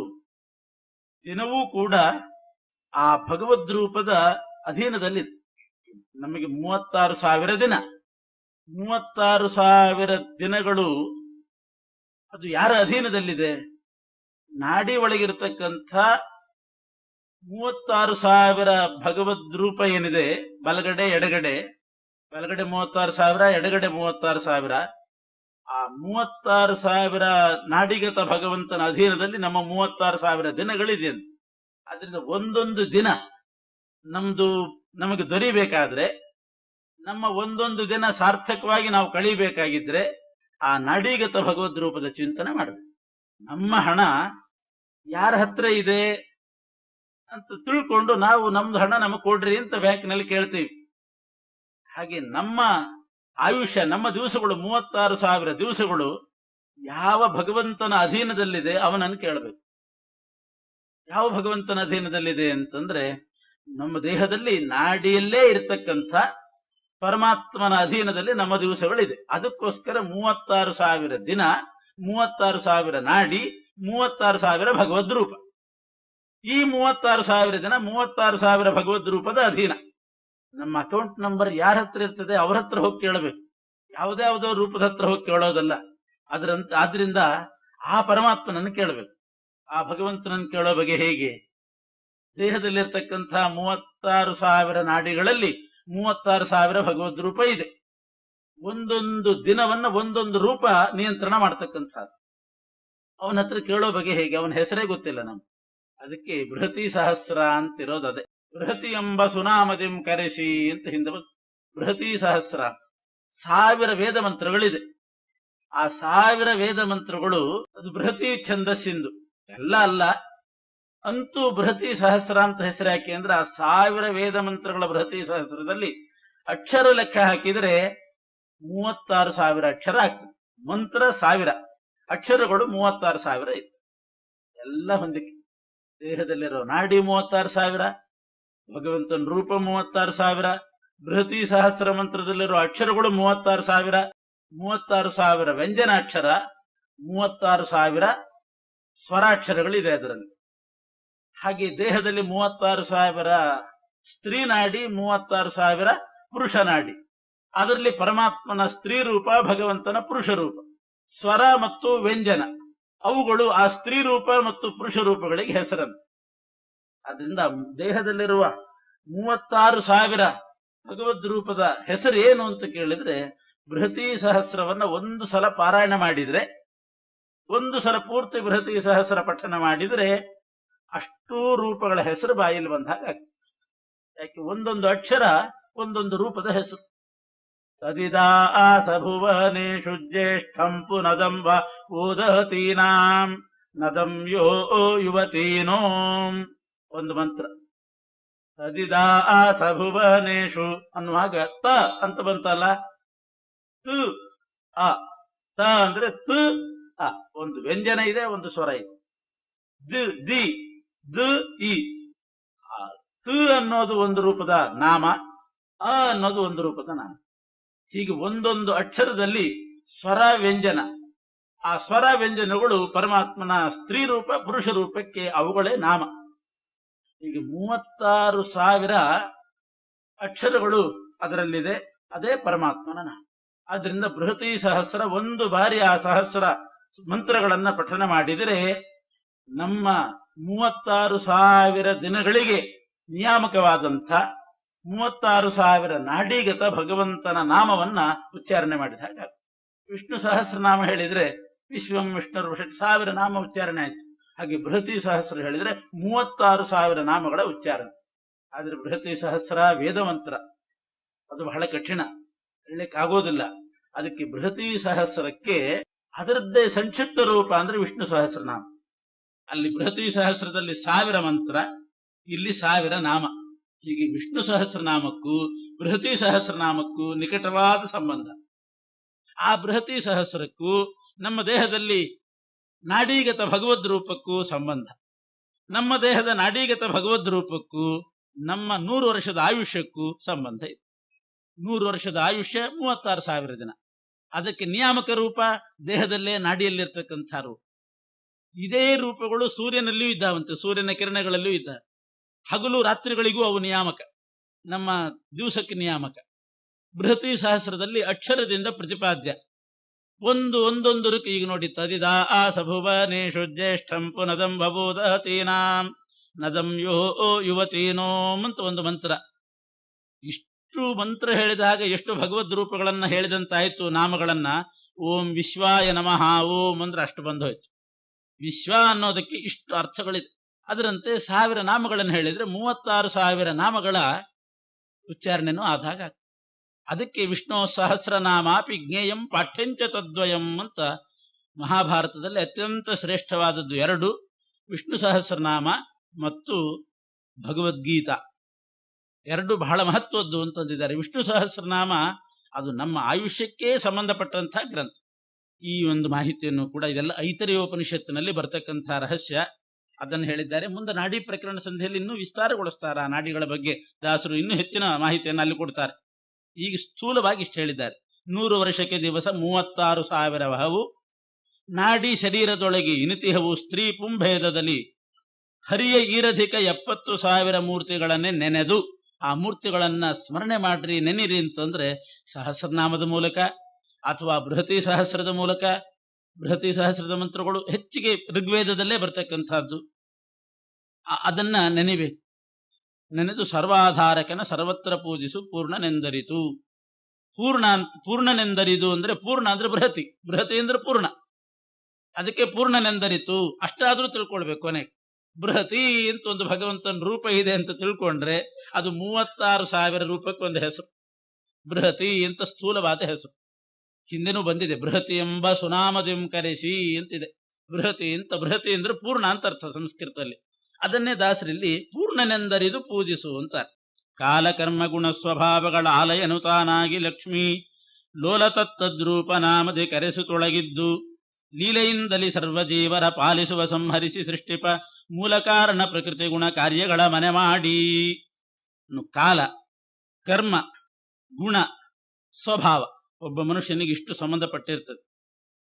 ದಿನವೂ ಕೂಡ ಆ ಭಗವದ್ ರೂಪದ ಅಧೀನದಲ್ಲಿ. ನಮಗೆ 36,000 ದಿನ, 36,000 ದಿನಗಳು ಅದು ಯಾರ ಅಧೀನದಲ್ಲಿದೆ? ನಾಡಿ ಒಳಗಿರತಕ್ಕಂಥ 36,000 ಭಗವದ್ ರೂಪ ಏನಿದೆ, ಬಲಗಡೆ ಎಡಗಡೆ, ಬಲಗಡೆ 36,000, ಎಡಗಡೆ 36,000. ಆ 36,000 ನಾಡಿಗತ ಭಗವಂತನ ಅಧೀನದಲ್ಲಿ ನಮ್ಮ 36,000 ದಿನಗಳಿದೆ ಅಂತ. ಆದ್ರಿಂದ ಒಂದೊಂದು ದಿನ ನಮಗೆ ದೊರೀಬೇಕಾದ್ರೆ, ನಮ್ಮ ಒಂದೊಂದು ದಿನ ಸಾರ್ಥಕವಾಗಿ ನಾವು ಕಳೀಬೇಕಾಗಿದ್ರೆ ಆ ನಾಡಿಗತ ಭಗವದ್ ರೂಪದ ಚಿಂತನೆ ಮಾಡಬೇಕು. ನಮ್ಮ ಹಣ ಯಾರ ಹತ್ರ ಇದೆ ಅಂತ ತಿಳ್ಕೊಂಡು ನಾವು ನಮ್ದು ಹಣ ನಮಗೆ ಕೊಡ್ರಿ ಅಂತ ಬ್ಯಾಂಕ್ನಲ್ಲಿ ಕೇಳ್ತೀವಿ. ಹಾಗೆ ನಮ್ಮ ಆಯುಷ್ಯ, ನಮ್ಮ ದಿವಸಗಳು 36,000 ದಿವಸಗಳು ಯಾವ ಭಗವಂತನ ಅಧೀನದಲ್ಲಿದೆ ಅವನನ್ನು ಕೇಳಬೇಕು. ಯಾವ ಭಗವಂತನ ಅಧೀನದಲ್ಲಿದೆ ಅಂತಂದ್ರೆ, ನಮ್ಮ ದೇಹದಲ್ಲಿ ನಾಡಿಯಲ್ಲೇ ಇರತಕ್ಕಂಥ ಪರಮಾತ್ಮನ ಅಧೀನದಲ್ಲಿ ನಮ್ಮ ದಿವಸಗಳಿದೆ. ಅದಕ್ಕೋಸ್ಕರ 36,000 ದಿನ, 36,000 ನಾಡಿ, 36,000 ಭಗವದ್ ರೂಪ. ಈ 36,000 ದಿನ 36,000 ಭಗವದ್ ರೂಪದ ಅಧೀನ. ನಮ್ಮ ಅಕೌಂಟ್ ನಂಬರ್ ಯಾರ ಹತ್ರ ಇರ್ತದೆ ಅವ್ರ ಹತ್ರ ಹೋಗಿ ಕೇಳಬೇಕು, ಯಾವುದ್ಯಾವುದೋ ರೂಪದ ಹತ್ರ ಹೋಗಿ ಕೇಳೋದಲ್ಲ. ಆದ್ರಿಂದ ಆ ಪರಮಾತ್ಮನನ್ನು ಕೇಳಬೇಕು. ಆ ಭಗವಂತನನ್ನು ಕೇಳೋ ಬಗೆ ಹೇಗೆ? ದೇಹದಲ್ಲಿರ್ತಕ್ಕಂಥ 36,000 ನಾಡಿಗಳಲ್ಲಿ 36,000 ಭಗವದ್ ರೂಪ ಇದೆ. ಒಂದೊಂದು ದಿನವನ್ನ ಒಂದೊಂದು ರೂಪ ನಿಯಂತ್ರಣ ಮಾಡ್ತಕ್ಕಂಥದ್ದು. ಅವನ ಹತ್ರ ಕೇಳೋ ಬಗೆ ಹೇಗೆ? ಅವನ ಹೆಸರೇ ಗೊತ್ತಿಲ್ಲ ನಮ್ಗೆ. ಅದಕ್ಕೆ ಬೃಹತಿ ಸಹಸ್ರ ಅಂತಿರೋದು ಅದೇ. ಬೃಹತಿ ಎಂಬ ಸುನಾಮದಿಂ ಕರೆಸಿ ಅಂತ ಹಿಂದೆ ಬೃಹತಿ ಸಹಸ್ರ. 1000 ವೇದ ಮಂತ್ರಗಳಿದೆ. ಆ 1000 ವೇದ ಮಂತ್ರಗಳು ಅದು ಬೃಹತಿ ಛಂದಸ್ಸಿಂದು ಎಲ್ಲ ಅಲ್ಲ. ಅಂತೂ ಬೃಹತಿ ಸಹಸ್ರ ಅಂತ ಹೆಸರು ಯಾಕೆ ಅಂದ್ರೆ, ಆ 1000 ವೇದ ಮಂತ್ರಗಳ ಬೃಹತಿ ಸಹಸ್ರದಲ್ಲಿ ಅಕ್ಷರ ಲೆಕ್ಕ ಹಾಕಿದ್ರೆ 36,000 ಅಕ್ಷರ ಆಗ್ತದೆ. ಮಂತ್ರ 1000, ಅಕ್ಷರಗಳು 36,000 ಇದೆ. ಎಲ್ಲ ಹೊಂದಿಕೆ. ದೇಹದಲ್ಲಿರೋ ನಾಡಿ 36,000, ಭಗವಂತನ ರೂಪ 36,000, ಬೃಹತಿ ಸಹಸ್ರ ಮಂತ್ರದಲ್ಲಿರೋ ಅಕ್ಷರಗಳು 36,000, 36,000 ವ್ಯಂಜನಾಕ್ಷರ, 36,000 ಸ್ವರಾಕ್ಷರಗಳಿದೆ ಅದರಲ್ಲಿ. ಹಾಗೆ ದೇಹದಲ್ಲಿ 36,000 ಸ್ತ್ರೀ ನಾಡಿ 36,000 ಪುರುಷ ನಾಡಿ. ಅದರಲ್ಲಿ ಪರಮಾತ್ಮನ ಸ್ತ್ರೀ ರೂಪ, ಭಗವಂತನ ಪುರುಷ ರೂಪ. ಸ್ವರ ಮತ್ತು ವ್ಯಂಜನ ಅವುಗಳು ಆ ಸ್ತ್ರೀ ರೂಪ ಮತ್ತು ಪುರುಷ ರೂಪಗಳಿಗೆ ಹೆಸರಂತೆ. ಅದರಿಂದ ದೇಹದಲ್ಲಿರುವ 36,000 ಭಗವದ್ ರೂಪದ ಹೆಸರು ಏನು ಅಂತ ಕೇಳಿದ್ರೆ, ಬೃಹತಿ ಸಹಸ್ರವನ್ನ ಒಂದು ಸಲ ಪಾರಾಯಣ ಮಾಡಿದ್ರೆ, ಒಂದು ಸಲ ಪೂರ್ತಿ ಬೃಹತಿ ಸಹಸ್ರ ಪಠನ ಮಾಡಿದ್ರೆ ಅಷ್ಟೂ ರೂಪಗಳ ಹೆಸರು ಬಾಯಲ್ಲಿ ಬಂದಾಗ ಆಗ್ತದೆ. ಯಾಕೆ ಒಂದೊಂದು ಅಕ್ಷರ ಒಂದೊಂದು ರೂಪದ ಹೆಸರು. ತದಿದಾಸ ಭುವನೇಷು ಜ್ಯೇಷ್ಠಂ ಪುನದಂಬ ಉದತೀನಾಂ ನದಂ ಯೋ ಯುವತೀನೋ ಒಂದು ಮಂತ್ರ. ತದಿದಾಸ ಭುವನೇಷು ಅನ್ನುವಾಗ ತ ಅಂತ ಬಂತಲ್ಲ, ತು ಅ, ತ ಅಂದ್ರೆ ತು ಅ, ಒಂದು ವ್ಯಂಜನ ಇದೆ, ಒಂದು ಸ್ವರ ಇದೆ. ದಿ ದಿ ದು ಇ. ತು ಅನ್ನೋದು ಒಂದು ರೂಪದ ನಾಮ, ಅ ಅನ್ನೋದು ಒಂದು ರೂಪದ ನಾಮ. ಹೀಗೆ ಒಂದೊಂದು ಅಕ್ಷರದಲ್ಲಿ ಸ್ವರ ವ್ಯಂಜನ. ಆ ಸ್ವರ ವ್ಯಂಜನಗಳು ಪರಮಾತ್ಮನ ಸ್ತ್ರೀ ರೂಪ ಪುರುಷ ರೂಪಕ್ಕೆ ಅವುಗಳೇ ನಾಮ. ಹೀಗೆ 36,000 ಅಕ್ಷರಗಳು ಅದರಲ್ಲಿದೆ. ಅದೇ ಪರಮಾತ್ಮನ ನಾಮ. ಆದ್ರಿಂದ ಬೃಹತಿ ಸಹಸ್ರ ಒಂದು ಬಾರಿ ಆ ಸಹಸ್ರ ಮಂತ್ರಗಳನ್ನ ಪಠನ ಮಾಡಿದರೆ ನಮ್ಮ 36,000 ದಿನಗಳಿಗೆ ನಿಯಾಮಕವಾದಂಥ 36,000 ನಾಡಿಗತ ಭಗವಂತನ ನಾಮವನ್ನ ಉಚ್ಚಾರಣೆ ಮಾಡಿದ ಹಾಗೆ. ವಿಷ್ಣು ಸಹಸ್ರನಾಮ ಹೇಳಿದ್ರೆ ವಿಶ್ವಂ ವಿಷ್ಣುರ್ 1000 ನಾಮ ಉಚ್ಚಾರಣೆ ಆಯ್ತು. ಹಾಗೆ ಬೃಹತಿ ಸಹಸ್ರ ಹೇಳಿದ್ರೆ 36,000 ನಾಮಗಳ ಉಚ್ಚಾರಣೆ. ಆದ್ರೆ ಬೃಹತಿ ಸಹಸ್ರ ವೇದ ಮಂತ್ರ, ಅದು ಬಹಳ ಕಠಿಣ, ಹೇಳಲಿಕ್ಕಾಗೋದಿಲ್ಲ. ಅದಕ್ಕೆ ಬೃಹತಿ ಸಹಸ್ರಕ್ಕೆ ಅದರದ್ದೇ ಸಂಕ್ಷಿಪ್ತ ರೂಪ ಅಂದ್ರೆ ವಿಷ್ಣು ಸಹಸ್ರನಾಮ. ಅಲ್ಲಿ ಬೃಹತಿ ಸಹಸ್ರದಲ್ಲಿ 1000 ಮಂತ್ರ, ಇಲ್ಲಿ 1000 ನಾಮ. ಹೀಗೆ ವಿಷ್ಣು ಸಹಸ್ರನಾಮಕ್ಕೂ ಬೃಹತಿ ಸಹಸ್ರನಾಮಕ್ಕೂ ನಿಕಟವಾದ ಸಂಬಂಧ. ಆ ಬೃಹತಿ ಸಹಸ್ರಕ್ಕೂ ನಮ್ಮ ದೇಹದಲ್ಲಿ ನಾಡೀಗತ ಭಗವದ್ ರೂಪಕ್ಕೂ ಸಂಬಂಧ. ನಮ್ಮ ದೇಹದ ನಾಡೀಗತ ಭಗವದ್ ರೂಪಕ್ಕೂ ನಮ್ಮ 100 ವರ್ಷದ ಆಯುಷ್ಯಕ್ಕೂ ಸಂಬಂಧ ಇದೆ. 100 ವರ್ಷದ ಆಯುಷ್ಯ 36,000 ದಿನ. ಅದಕ್ಕೆ ನಿಯಾಮಕ ರೂಪ ದೇಹದಲ್ಲೇ ನಾಡಿಯಲ್ಲಿರ್ತಕ್ಕಂಥ ರೂಪ. ಇದೇ ರೂಪಗಳು ಸೂರ್ಯನಲ್ಲಿಯೂ ಇದ್ದಾವಂತೆ, ಸೂರ್ಯನ ಕಿರಣಗಳಲ್ಲೂ ಇದ್ದಾವೆ. ಹಗಲು ರಾತ್ರಿಗಳಿಗೂ ಅವು ನಿಯಾಮಕ, ನಮ್ಮ ದಿವಸಕ್ಕೆ ನಿಯಾಮಕ. ಬೃಹತಿ ಸಹಸ್ರದಲ್ಲಿ ಅಕ್ಷರದಿಂದ ಪ್ರತಿಪಾದ್ಯ. ಒಂದೊಂದು ಋಕ್ ಈಗ ನೋಡಿ, ತದಿದಾ ಆ ಸಭುವನೇಷು ಜ್ಯೇಷ್ಠಂ ಪುನದಂ ಬಭೂದತೀನಾಂ ನದಂ ಯೋ ಯುವತೀನೋಂ ಅಂತ ಒಂದು ಮಂತ್ರ. ಇಷ್ಟು ಮಂತ್ರ ಹೇಳಿದಾಗ ಎಷ್ಟು ಭಗವದ್ ರೂಪಗಳನ್ನ ಹೇಳಿದಂತಾಯ್ತು, ನಾಮಗಳನ್ನ. ಓಂ ವಿಶ್ವಾಯ ನಮಃ ಓಂ ಅಂದ್ರೆ ಅಷ್ಟು ಬಂದೋಯ್ತು. ವಿಶ್ವ ಅನ್ನೋದಕ್ಕೆ ಇಷ್ಟು ಅರ್ಥಗಳಿದೆ. ಅದರಂತೆ 1000 ನಾಮಗಳನ್ನು ಹೇಳಿದ್ರೆ 36,000 ನಾಮಗಳ ಉಚ್ಚಾರಣೆನೂ ಆದಾಗ. ಅದಕ್ಕೆ ವಿಷ್ಣು ಸಹಸ್ರನಾಮಾಪಿ ಜ್ಞೇಯಂ ಪಾಠ್ಯಂಚ ತದ್ವಯಂ ಅಂತ ಮಹಾಭಾರತದಲ್ಲಿ ಅತ್ಯಂತ ಶ್ರೇಷ್ಠವಾದದ್ದು 2, ವಿಷ್ಣು ಸಹಸ್ರನಾಮ ಮತ್ತು ಭಗವದ್ಗೀತಾ. 2 ಬಹಳ ಮಹತ್ವದ್ದು ಅಂತಂದಿದ್ದಾರೆ. ವಿಷ್ಣು ಸಹಸ್ರನಾಮ ಅದು ನಮ್ಮ ಆಯುಷ್ಯಕ್ಕೇ ಸಂಬಂಧಪಟ್ಟಂಥ ಗ್ರಂಥ. ಈ ಒಂದು ಮಾಹಿತಿಯನ್ನು ಕೂಡ, ಇದೆಲ್ಲ ಐತರೇಯೋಪನಿಷತ್ತಿನಲ್ಲಿ ಬರ್ತಕ್ಕಂಥ ರಹಸ್ಯ, ಅದನ್ನು ಹೇಳಿದ್ದಾರೆ. ಮುಂದೆ ನಾಡಿ ಪ್ರಕರಣ ಸಂಧಿಯಲ್ಲಿ ಇನ್ನೂ ವಿಸ್ತಾರಗೊಳಿಸ್ತಾರೆ. ಆ ನಾಡಿಗಳ ಬಗ್ಗೆ ದಾಸರು ಇನ್ನೂ ಹೆಚ್ಚಿನ ಮಾಹಿತಿಯನ್ನು ಅಲ್ಲಿ ಕೊಡ್ತಾರೆ. ಈಗ ಸ್ಥೂಲವಾಗಿ ಇಷ್ಟು ಹೇಳಿದ್ದಾರೆ. 100 ವರ್ಷಕ್ಕೆ ದಿವಸ 36,000 ವಹವು. ನಾಡಿ ಶರೀರದೊಳಗೆ ಇನಿತಿಹವು ಸ್ತ್ರೀ ಪುಂಭೇದದಲ್ಲಿ ಹರಿಯ ಈರಧಿಕ 70,000 ಮೂರ್ತಿಗಳನ್ನೇ ನೆನೆದು, ಆ ಮೂರ್ತಿಗಳನ್ನ ಸ್ಮರಣೆ ಮಾಡ್ರಿ, ನೆನಿರಿ ಅಂತಂದ್ರೆ ಸಹಸ್ರನಾಮದ ಮೂಲಕ ಅಥವಾ ಬೃಹತಿ ಸಹಸ್ರದ ಮೂಲಕ. ಬೃಹತಿ ಸಹಸ್ರದ ಮಂತ್ರಗಳು ಹೆಚ್ಚಿಗೆ ಋಗ್ವೇದದಲ್ಲೇ ಬರ್ತಕ್ಕಂಥದ್ದು. ಅದನ್ನ ನೆನೆಬೇಕು. ನೆನೆದು ಸರ್ವಾಧಾರಕನ ಸರ್ವತ್ರ ಪೂಜಿಸು ಪೂರ್ಣನೆಂದರಿತು. ಪೂರ್ಣನೆಂದರಿದು ಅಂದ್ರೆ ಪೂರ್ಣ ಅಂದ್ರೆ ಬೃಹತಿ, ಬೃಹತಿ ಅಂದ್ರೆ ಪೂರ್ಣ. ಅದಕ್ಕೆ ಪೂರ್ಣನೆಂದರಿತು ಅಷ್ಟಾದ್ರೂ ತಿಳ್ಕೊಳ್ಬೇಕು. ಕೊನೆಗೆ ಬೃಹತಿ ಅಂತ ಒಂದು ಭಗವಂತನ ರೂಪ ಇದೆ ಅಂತ ತಿಳ್ಕೊಂಡ್ರೆ ಅದು 36,000 ರೂಪಕ್ಕೆ ಒಂದು ಹೆಸರು. ಬೃಹತಿ ಅಂತ ಸ್ಥೂಲವಾದ ಹೆಸರು. ಹಿಂದೆನೂ ಬಂದಿದೆ, ಬೃಹತಿ ಎಂಬ ಸುನಾಮದಿಂ ಕರೆಸಿ ಅಂತಿದೆ. ಬೃಹತಿ ಅಂತ, ಬೃಹತಿ ಅಂದ್ರೆ ಪೂರ್ಣ ಅಂತ ಅರ್ಥ ಸಂಸ್ಕೃತದಲ್ಲಿ. ಅದನ್ನೇ ದಾಸರಲ್ಲಿ ಪೂರ್ಣನೆಂದರಿದು ಪೂಜಿಸು ಅಂತಾರೆ. ಕಾಲಕರ್ಮ ಗುಣ ಸ್ವಭಾವಗಳ ಆಲಯನು ತಾನಾಗಿ ಲಕ್ಷ್ಮೀ ಲೋಲತತ್ತದ್ರೂಪ ನಾಮದಿ ಕರೆಸು ತೊಳಗಿದ್ದು ಲೀಲೆಯಿಂದಲಿ ಸರ್ವಜೀವರ ಪಾಲಿಸುವ ಸಂಹರಿಸಿ ಸೃಷ್ಟಿಪ ಮೂಲ ಕಾರಣ ಪ್ರಕೃತಿ ಗುಣ ಕಾರ್ಯಗಳ ಮನೆ ಮಾಡಿ. ಕಾಲ, ಕರ್ಮ, ಗುಣ, ಸ್ವಭಾವ ಒಬ್ಬ ಮನುಷ್ಯನಿಗೆ ಇಷ್ಟು ಸಂಬಂಧಪಟ್ಟಿರ್ತದೆ.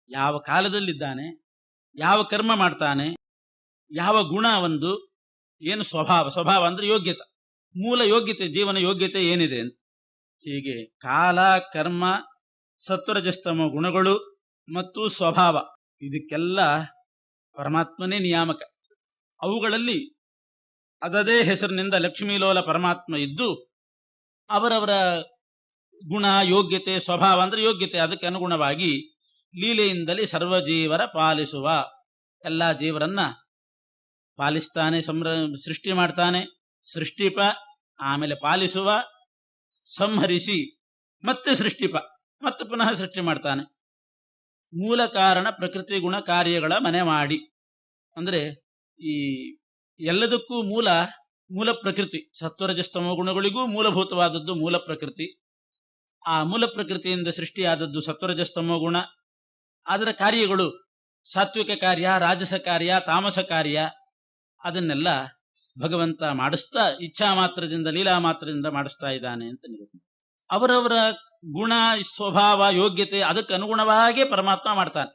ಯಾವ ಕಾಲದಲ್ಲಿದ್ದಾನೆ, ಯಾವ ಕರ್ಮ ಮಾಡ್ತಾನೆ, ಯಾವ ಗುಣ ಒಂದು, ಏನು ಸ್ವಭಾವ. ಸ್ವಭಾವ ಅಂದ್ರೆ ಯೋಗ್ಯತೆ. ಮೂಲ ಯೋಗ್ಯತೆ, ಜೀವನ ಯೋಗ್ಯತೆ ಏನಿದೆ ಅಂತ. ಹೀಗೆ ಕಾಲ, ಕರ್ಮ, ಸತ್ವರಜಸ್ತಮ ಗುಣಗಳು ಮತ್ತು ಸ್ವಭಾವ, ಇದಕ್ಕೆಲ್ಲ ಪರಮಾತ್ಮನೇ ನಿಯಾಮಕ. ಅವುಗಳಲ್ಲಿ ಅದದೇ ಹೆಸರಿನಿಂದ ಲಕ್ಷ್ಮೀಲೋಲ ಪರಮಾತ್ಮ ಇದ್ದು ಅವರವರ ಗುಣ, ಯೋಗ್ಯತೆ, ಸ್ವಭಾವ ಅಂದ್ರೆ ಯೋಗ್ಯತೆ, ಅದಕ್ಕೆ ಅನುಗುಣವಾಗಿ ಲೀಲೆಯಿಂದಲೇ ಸರ್ವಜೀವರ ಪಾಲಿಸುವ, ಎಲ್ಲ ಜೀವರನ್ನ ಪಾಲಿಸ್ತಾನೆ, ಸೃಷ್ಟಿ ಮಾಡ್ತಾನೆ, ಸೃಷ್ಟಿಪ, ಆಮೇಲೆ ಪಾಲಿಸುವ, ಸಂಹರಿಸಿ, ಮತ್ತೆ ಸೃಷ್ಟಿಪ, ಮತ್ತೆ ಪುನಃ ಸೃಷ್ಟಿ ಮಾಡ್ತಾನೆ. ಮೂಲ ಕಾರಣ ಪ್ರಕೃತಿ ಗುಣ ಕಾರ್ಯಗಳ ಮನೆ ಮಾಡಿ, ಅಂದ್ರೆ ಈ ಎಲ್ಲದಕ್ಕೂ ಮೂಲ ಪ್ರಕೃತಿ. ಸತ್ವರಜಸ್ತಮ ಗುಣಗಳಿಗೂ ಮೂಲಭೂತವಾದದ್ದು ಮೂಲ ಪ್ರಕೃತಿ. ಆ ಮೂಲ ಪ್ರಕೃತಿಯಿಂದ ಸೃಷ್ಟಿಯಾದದ್ದು ಸತ್ವರಜಸ್ತಮ ಗುಣ. ಅದರ ಕಾರ್ಯಗಳು ಸಾತ್ವಿಕ ಕಾರ್ಯ, ರಾಜಸ ಕಾರ್ಯ, ತಾಮಸ ಕಾರ್ಯ, ಅದನ್ನೆಲ್ಲ ಭಗವಂತ ಮಾಡಿಸ್ತಾ ಇಚ್ಛಾ ಮಾತ್ರದಿಂದ, ಲೀಲಾ ಮಾತ್ರದಿಂದ ಮಾಡಿಸ್ತಾ ಇದ್ದಾನೆ ಅಂತ ನಿಗದಿ. ಅವರವರ ಗುಣ, ಸ್ವಭಾವ, ಯೋಗ್ಯತೆ ಅದಕ್ಕೆ ಅನುಗುಣವಾಗಿಯೇ ಪರಮಾತ್ಮ ಮಾಡ್ತಾನೆ.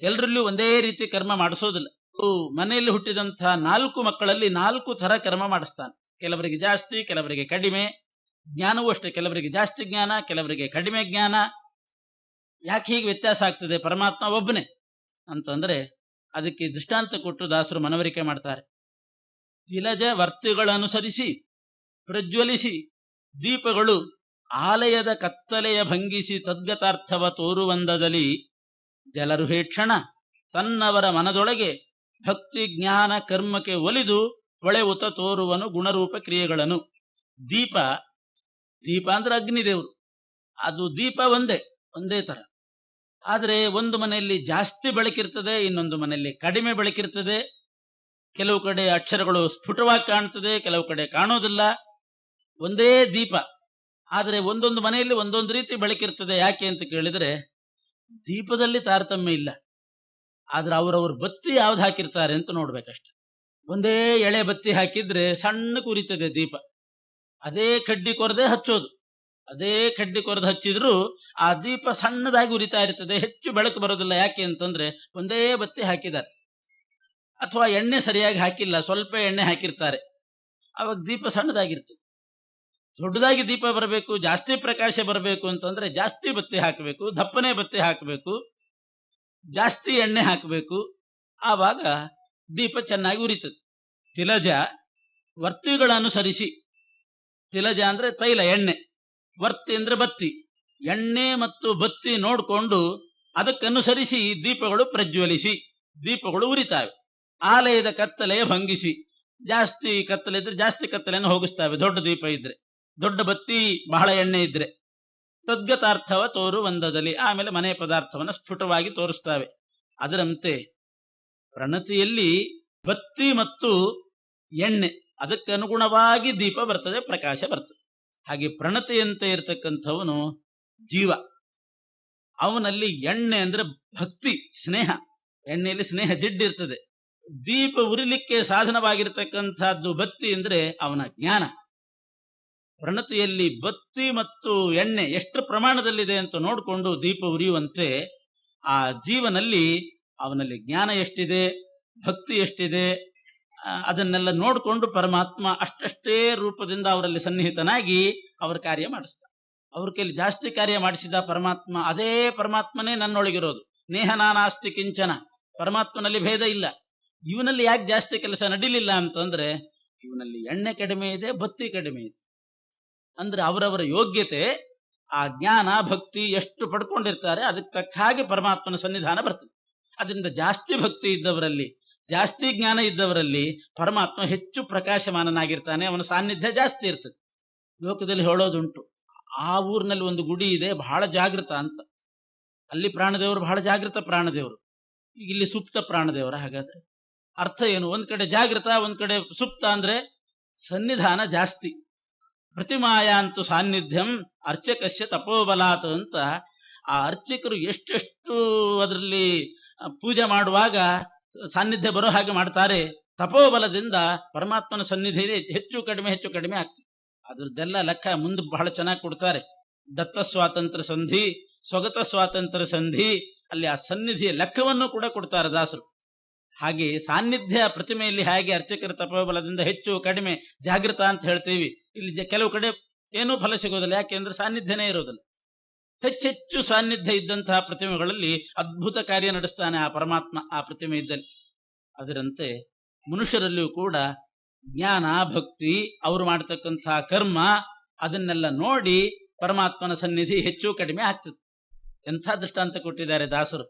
ಎಲ್ಲರಲ್ಲೂ ಒಂದೇ ರೀತಿ ಕರ್ಮ ಮಾಡಿಸೋದಿಲ್ಲ. ಮನೆಯಲ್ಲಿ ಹುಟ್ಟಿದಂಥ 4 ಮಕ್ಕಳಲ್ಲಿ 4 ಥರ ಕರ್ಮ ಮಾಡಿಸ್ತಾನೆ. ಕೆಲವರಿಗೆ ಜಾಸ್ತಿ, ಕೆಲವರಿಗೆ ಕಡಿಮೆ. ಜ್ಞಾನವೂ ಅಷ್ಟೇ, ಕೆಲವರಿಗೆ ಜಾಸ್ತಿ ಜ್ಞಾನ, ಕೆಲವರಿಗೆ ಕಡಿಮೆ ಜ್ಞಾನ. ಯಾಕೆ ಹೀಗೆ ವ್ಯತ್ಯಾಸ ಆಗ್ತದೆ? ಪರಮಾತ್ಮ ಒಬ್ಬನೇ ಅಂತಂದ್ರೆ ಅದಕ್ಕೆ ದೃಷ್ಟಾಂತ ಕೊಟ್ಟು ದಾಸರು ಮನವರಿಕೆ ಮಾಡ್ತಾರೆ. ತಿಲಜ ವರ್ತಿಗಳನುಸರಿಸಿ ಪ್ರಜ್ವಲಿಸಿ ದೀಪಗಳು ಆಲಯದ ಕತ್ತಲೆಯ ಭಂಗಿಸಿ ತದ್ಗತಾರ್ಥವ ತೋರುವಂದದಲ್ಲಿ ಜಲರು ಹೇಕ್ಷಣ ತನ್ನವರ ಮನದೊಳಗೆ ಭಕ್ತಿ ಜ್ಞಾನ ಕರ್ಮಕ್ಕೆ ಒಲಿದು ಹೊಳೆವುತ ತೋರುವನು ಗುಣರೂಪ ಕ್ರಿಯೆಗಳನ್ನು. ದೀಪ ಅಂದ್ರೆ ಅಗ್ನಿದೇವರು. ಅದು ದೀಪ ಒಂದೇ ತರ. ಆದರೆ ಒಂದು ಮನೆಯಲ್ಲಿ ಜಾಸ್ತಿ ಬೆಳಕಿರ್ತದೆ, ಇನ್ನೊಂದು ಮನೆಯಲ್ಲಿ ಕಡಿಮೆ ಬೆಳಕಿರ್ತದೆ. ಕೆಲವು ಕಡೆ ಅಕ್ಷರಗಳು ಸ್ಫುಟವಾಗಿ ಕಾಣ್ತದೆ, ಕೆಲವು ಕಡೆ ಕಾಣೋದಿಲ್ಲ. ಒಂದೇ ದೀಪ, ಆದರೆ ಒಂದೊಂದು ಮನೆಯಲ್ಲಿ ಒಂದೊಂದು ರೀತಿ ಬೆಳಕಿರ್ತದೆ. ಯಾಕೆ ಅಂತ ಕೇಳಿದ್ರೆ ದೀಪದಲ್ಲಿ ತಾರತಮ್ಯ ಇಲ್ಲ, ಆದ್ರೆ ಅವರವ್ರ ಬತ್ತಿ ಯಾವ್ದು ಹಾಕಿರ್ತಾರೆ ಅಂತ ನೋಡ್ಬೇಕಷ್ಟೆ. ಒಂದೇ ಎಳೆ ಬತ್ತಿ ಹಾಕಿದ್ರೆ ಸಣ್ಣ ಉರಿತದೆ ದೀಪ. ಅದೇ ಕಡ್ಡಿ ಕೊರದೆ ಹಚ್ಚೋದು, ಅದೇ ಕಡ್ಡಿ ಕೊರದು ಹಚ್ಚಿದ್ರು ಆ ದೀಪ ಸಣ್ಣದಾಗಿ ಉರಿತಾ ಇರ್ತದೆ, ಹೆಚ್ಚು ಬೆಳಕು ಬರೋದಿಲ್ಲ. ಯಾಕೆ ಅಂತಂದ್ರೆ ಒಂದೇ ಬತ್ತಿ ಹಾಕಿದ್ದಾರೆ. ಅಥವಾ ಎಣ್ಣೆ ಸರಿಯಾಗಿ ಹಾಕಿಲ್ಲ, ಸ್ವಲ್ಪ ಎಣ್ಣೆ ಹಾಕಿರ್ತಾರೆ, ಅವಾಗ ದೀಪ ಸಣ್ಣದಾಗಿರ್ತದೆ. ದೊಡ್ಡದಾಗಿ ದೀಪ ಬರಬೇಕು, ಜಾಸ್ತಿ ಪ್ರಕಾಶ ಬರಬೇಕು ಅಂತಂದ್ರೆ ಜಾಸ್ತಿ ಬತ್ತಿ ಹಾಕಬೇಕು, ದಪ್ಪನೆ ಬತ್ತಿ ಹಾಕಬೇಕು, ಜಾಸ್ತಿ ಎಣ್ಣೆ ಹಾಕಬೇಕು. ಆವಾಗ ದೀಪ ಚೆನ್ನಾಗಿ ಉರಿತದೆ. ತಿಲಜ ವರ್ತಿಗಳನುಸರಿಸಿ, ತಿಲಜ ಅಂದ್ರೆ ತೈಲ, ಎಣ್ಣೆ. ವರ್ತಿ ಅಂದ್ರೆ ಬತ್ತಿ. ಎಣ್ಣೆ ಮತ್ತು ಬತ್ತಿ ನೋಡಿಕೊಂಡು ಅದಕ್ಕನುಸರಿಸಿ ದೀಪಗಳು ಪ್ರಜ್ವಲಿಸಿ, ದೀಪಗಳು ಉರಿತಾವೆ. ಆಲಯದ ಕತ್ತಲೆಯ ಭಂಗಿಸಿ, ಜಾಸ್ತಿ ಕತ್ತಲೆ ಇದ್ರೆ ಜಾಸ್ತಿ ಕತ್ತಲೆಯನ್ನು ಹೋಗಿಸ್ತವೆ, ದೊಡ್ಡ ದೀಪ ಇದ್ರೆ. ದೊಡ್ಡ ಬತ್ತಿ, ಬಹಳ ಎಣ್ಣೆ ಇದ್ರೆ ತದ್ಗತಾರ್ಥವ ತೋರು ಒಂದದಲ್ಲಿ, ಆಮೇಲೆ ಮನೆ ಪದಾರ್ಥವನ್ನು ಸ್ಫುಟವಾಗಿ ತೋರಿಸ್ತವೆ. ಅದರಂತೆ ಪ್ರಣತಿಯಲ್ಲಿ ಬತ್ತಿ ಮತ್ತು ಎಣ್ಣೆ ಅದಕ್ಕೆ ಅನುಗುಣವಾಗಿ ದೀಪ ಬರ್ತದೆ, ಪ್ರಕಾಶ ಬರ್ತದೆ. ಹಾಗೆ ಪ್ರಣತಿಯಂತೆ ಇರತಕ್ಕಂಥವನು ಜೀವ. ಅವನಲ್ಲಿ ಎಣ್ಣೆ ಅಂದ್ರೆ ಭಕ್ತಿ, ಸ್ನೇಹ. ಎಣ್ಣೆಯಲ್ಲಿ ಸ್ನೇಹ ಜಿಡ್ಡಿರ್ತದೆ. ದೀಪ ಉರಿಲಿಕ್ಕೆ ಸಾಧನವಾಗಿರ್ತಕ್ಕಂಥದ್ದು ಬತ್ತಿ ಅಂದ್ರೆ ಅವನ ಜ್ಞಾನ. ಪ್ರಣತಿಯಲ್ಲಿ ಬತ್ತಿ ಮತ್ತು ಎಣ್ಣೆ ಎಷ್ಟು ಪ್ರಮಾಣದಲ್ಲಿದೆ ಅಂತ ನೋಡಿಕೊಂಡು ದೀಪ ಉರಿಯುವಂತೆ ಆ ಜೀವನಲ್ಲಿ ಅವನಲ್ಲಿ ಜ್ಞಾನ ಎಷ್ಟಿದೆ, ಭಕ್ತಿ ಎಷ್ಟಿದೆ, ಅದನ್ನೆಲ್ಲ ನೋಡಿಕೊಂಡು ಪರಮಾತ್ಮ ಅಷ್ಟೇ ರೂಪದಿಂದ ಅವರಲ್ಲಿ ಸನ್ನಿಹಿತನಾಗಿ ಅವರ ಕಾರ್ಯ ಮಾಡಿಸ್ತಾನೆ. ಅವ್ರ ಕೈಲಿ ಜಾಸ್ತಿ ಕಾರ್ಯ ಮಾಡಿಸಿದ ಪರಮಾತ್ಮ, ಅದೇ ಪರಮಾತ್ಮನೇ ನನ್ನೊಳಗಿರೋದು. ನೇಹನಾನಾಸ್ತಿ ಕಿಂಚನ, ಪರಮಾತ್ಮನಲ್ಲಿ ಭೇದ ಇಲ್ಲ. ಇವನಲ್ಲಿ ಯಾಕೆ ಜಾಸ್ತಿ ಕೆಲಸ ನಡೀಲಿಲ್ಲ ಅಂತಂದ್ರೆ ಇವನಲ್ಲಿ ಎಣ್ಣೆ ಕಡಿಮೆ ಇದೆ, ಬತ್ತಿ ಕಡಿಮೆ ಇದೆ. ಅಂದ್ರೆ ಅವರವರ ಯೋಗ್ಯತೆ, ಆ ಜ್ಞಾನ ಭಕ್ತಿ ಎಷ್ಟು ಪಡ್ಕೊಂಡಿರ್ತಾರೆ ಅದಕ್ಕೆ ತಕ್ಕ ಹಾಗೆ ಪರಮಾತ್ಮನ ಸನ್ನಿಧಾನ ಬರ್ತದೆ. ಅದರಿಂದ ಜಾಸ್ತಿ ಭಕ್ತಿ ಇದ್ದವರಲ್ಲಿ, ಜಾಸ್ತಿ ಜ್ಞಾನ ಇದ್ದವರಲ್ಲಿ ಪರಮಾತ್ಮ ಹೆಚ್ಚು ಪ್ರಕಾಶಮಾನನಾಗಿರ್ತಾನೆ, ಅವನ ಸಾನ್ನಿಧ್ಯ ಜಾಸ್ತಿ ಇರ್ತದೆ. ಲೋಕದಲ್ಲಿ ಹೇಳೋದುಂಟು, ಆ ಊರಿನಲ್ಲಿ ಒಂದು ಗುಡಿ ಇದೆ, ಬಹಳ ಜಾಗೃತ ಅಂತ. ಅಲ್ಲಿ ಪ್ರಾಣದೇವರು ಬಹಳ ಜಾಗೃತ ಪ್ರಾಣದೇವರು, ಈಗ ಇಲ್ಲಿ ಸುಪ್ತ ಪ್ರಾಣದೇವರ. ಹಾಗಾದ್ರೆ ಅರ್ಥ ಏನು? ಒಂದ್ ಕಡೆ ಜಾಗೃತ, ಒಂದ್ ಕಡೆ ಸುಪ್ತ. ಅಂದ್ರೆ ಸನ್ನಿಧಾನ ಜಾಸ್ತಿ. ಪ್ರತಿಮಾಯಾಂತು ಸಾನ್ನಿಧ್ಯಂ ಅರ್ಚಕಸ್ಯ ತಪೋಬಲಾತ್ ಅಂತ. ಆ ಅರ್ಚಕರು ಎಷ್ಟೆಷ್ಟು ಅದರಲ್ಲಿ ಪೂಜೆ ಮಾಡುವಾಗ ಸಾನ್ನಿಧ್ಯ ಬರೋ ಹಾಗೆ ಮಾಡ್ತಾರೆ. ತಪೋಬಲದಿಂದ ಪರಮಾತ್ಮನ ಸನ್ನಿಧಿ ಹೆಚ್ಚು ಕಡಿಮೆ ಆಗ್ತದೆ. ಅದ್ರದ್ದೆಲ್ಲ ಲೆಕ್ಕ ಮುಂದೆ ಬಹಳ ಚೆನ್ನಾಗಿ ಕೊಡ್ತಾರೆ. ದತ್ತ ಸ್ವಾತಂತ್ರ್ಯ ಸಂಧಿ, ಸ್ವಗತ ಸ್ವಾತಂತ್ರ್ಯ ಸಂಧಿ, ಅಲ್ಲಿ ಆ ಸನ್ನಿಧಿಯ ಲೆಕ್ಕವನ್ನು ಕೂಡ ಕೊಡ್ತಾರೆ ದಾಸರು. ಹಾಗೆ ಸಾನ್ನಿಧ್ಯ ಪ್ರತಿಮೆಯಲ್ಲಿ ಹೇಗೆ ಅರ್ಚಕರ ತಪೋಬಲದಿಂದ ಹೆಚ್ಚು ಕಡಿಮೆ ಜಾಗೃತ ಅಂತ ಹೇಳ್ತೀವಿ, ಇಲ್ಲಿ ಕೆಲವು ಕಡೆ ಏನೂ ಫಲ ಸಿಗೋದಿಲ್ಲ. ಯಾಕೆಂದ್ರೆ ಸಾನ್ನಿಧ್ಯನೇ ಇರೋದಿಲ್ಲ. ಹೆಚ್ಚೆಚ್ಚು ಸಾನ್ನಿಧ್ಯ ಇದ್ದಂತಹ ಪ್ರತಿಮೆಗಳಲ್ಲಿ ಅದ್ಭುತ ಕಾರ್ಯ ನಡೆಸ್ತಾನೆ ಆ ಪರಮಾತ್ಮ ಆ ಪ್ರತಿಮೆ ಇದ್ದಲ್ಲಿ. ಅದರಂತೆ ಮನುಷ್ಯರಲ್ಲಿಯೂ ಕೂಡ ಜ್ಞಾನ, ಭಕ್ತಿ, ಅವರು ಮಾಡತಕ್ಕಂತಹ ಕರ್ಮ ಅದನ್ನೆಲ್ಲ ನೋಡಿ ಪರಮಾತ್ಮನ ಸನ್ನಿಧಿ ಹೆಚ್ಚು ಕಡಿಮೆ ಆಗ್ತದೆ. ಎಂಥ ದೃಷ್ಟಾಂತ ಕೊಟ್ಟಿದ್ದಾರೆ ದಾಸರು.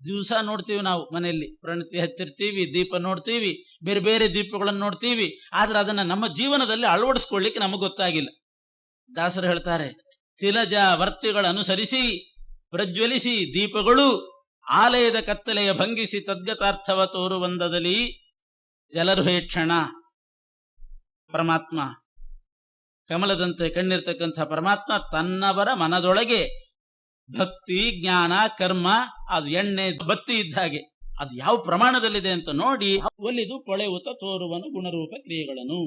ದಿವಸ ನೋಡ್ತೀವಿ ನಾವು ಮನೆಯಲ್ಲಿ ಪ್ರಣತಿ ಹಚ್ಚಿರ್ತೀವಿ, ದೀಪ ನೋಡ್ತೀವಿ, ಬೇರೆ ಬೇರೆ ದೀಪಗಳನ್ನು ನೋಡ್ತೀವಿ, ಆದ್ರೆ ಅದನ್ನ ನಮ್ಮ ಜೀವನದಲ್ಲಿ ಅಳವಡಿಸ್ಕೊಳ್ಳಿಕ್ಕೆ ನಮಗೆ ಗೊತ್ತಾಗಿಲ್ಲ. ದಾಸರು ಹೇಳ್ತಾರೆ, ತಿಲಜ ವರ್ತಿಗಳನುಸರಿಸಿ ಪ್ರಜ್ವಲಿಸಿ ದೀಪಗಳು ಆಲಯದ ಕತ್ತಲೆಯ ಭಂಗಿಸಿ ತದ್ಗತಾರ್ಥವ ತೋರುವಂದದಲ್ಲಿ ಜಲರುಹೇಕ್ಷಣ. ಪರಮಾತ್ಮ ಕಮಲದಂತೆ ಕಣ್ಣಿರ್ತಕ್ಕಂಥ ಪರಮಾತ್ಮ ತನ್ನವರ ಮನದೊಳಗೆ ಭಕ್ತಿ, ಜ್ಞಾನ, ಕರ್ಮ ಅದು ಎಣ್ಣೆ ಬತ್ತಿ ಇದ್ದ ಹಾಗೆ ಅದು ಯಾವ ಪ್ರಮಾಣದಲ್ಲಿದೆ ಅಂತ ನೋಡಿ ಒಲಿದು ಕೊಳೆಯುತ್ತ ತೋರುವನು ಗುಣರೂಪ ಕ್ರಿಯೆಗಳನ್ನು.